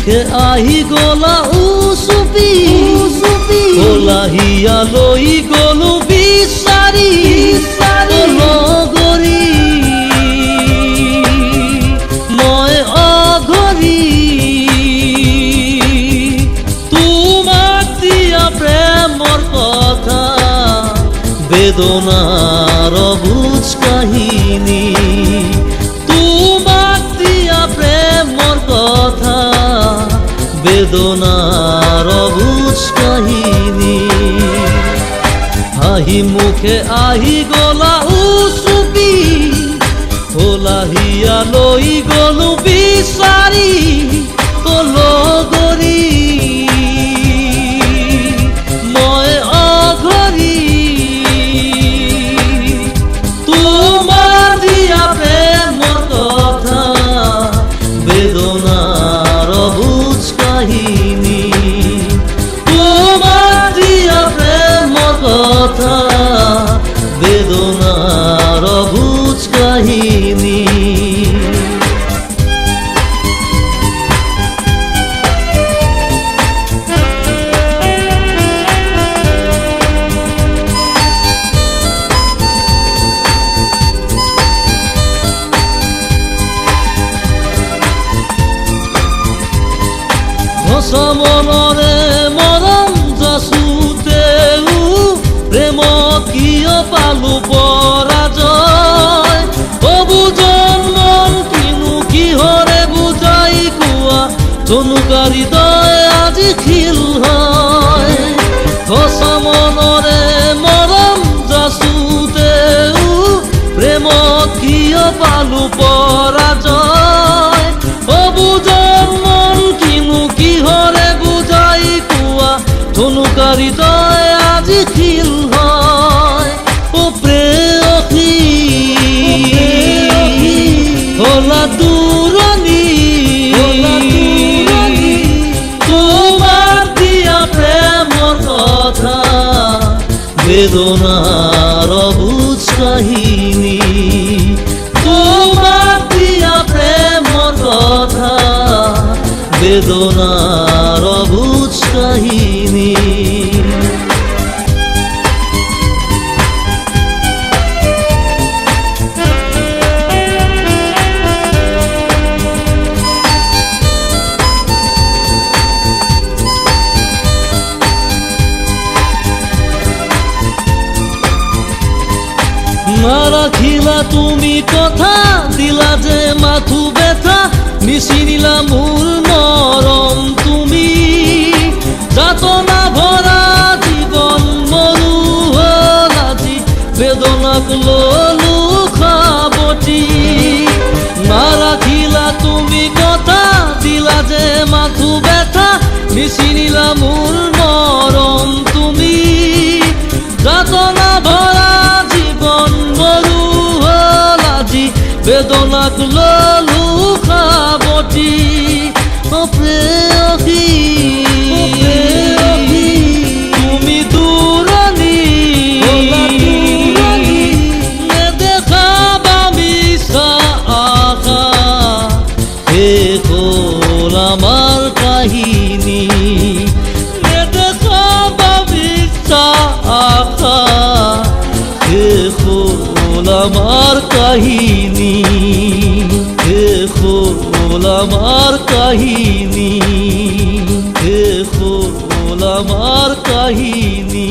মুখে আহি গলা উচুপি কলাহিয়া লৈ গলো বিচাৰি লগৰী মই অঘৰী তোমাক দিয়া প্ৰেমৰ কথা বেদনাৰ বুজ কাহিনী তোমাক দিয়া প্ৰেমৰ কথা বেদনাৰ বুজ কাহিনী হাঁহি মুখে আহি গলা উচুপি কলাহিয়া লৈ গলো বিচাৰি লগৰী মই অঘৰী তোমাৰ দিয়া প্ৰেমৰ কথা বেদনাৰ বুজ কাহিনী তোমাৰ দিয়া প্ৰেমৰ কথা বেদনাৰ বুজ কাহিনী মনৰে মৰম যাচোতেও প্ৰেমত কিয় পালো পৰাজয় অবুজন মন কিনো কিহৰে বুজাই কোৱা জনুকাৰী দয় আজি খিল হয় সঁচা মনৰে মৰম যাচোতেও প্ৰেমত কিয় পালো পৰাজয় অবুজন মন কিনো কিহৰে বুজাই কোৱা জনুকাৰী দয় আজি খিল হয় ও প্ৰেয়সী হলা দূৰণি তোমাৰ দিয়া প্ৰেমৰ কথা বেদনাৰ বুজ কাহিনী তোমাৰ দিয়া প্ৰেমৰ কথা বেদনাৰ বুজ কাহিনী নাৰাখিলা তুমি কথা দিলা যে মাথো ব্যথা নিচিনিলা মোৰ মৰম তুমি যাতনা ভৰা জীৱন মৰু হ'ল আজি বেদনাক ললো খাবতি নাৰাখিলা তুমি কথা দিলা যে মাথো ব্যথা নিচিনিলা মোৰ মৰম তুমি যাতনা ভৰা জীৱন মৰু হ'ল আজি বেদনাক ললো খাবতি প্ৰেয়সী তুমি দূৰণি নেদেখাবা মিছা আশা শেষ হ'ল আমাৰ কাহিনী নেদেখাবা মিছা আশা শেষ হ'ল আমাৰ কাহিনী শেষ হ'ল আমাৰ কাহিনী শেষ হ'ল আমাৰ কাহিনী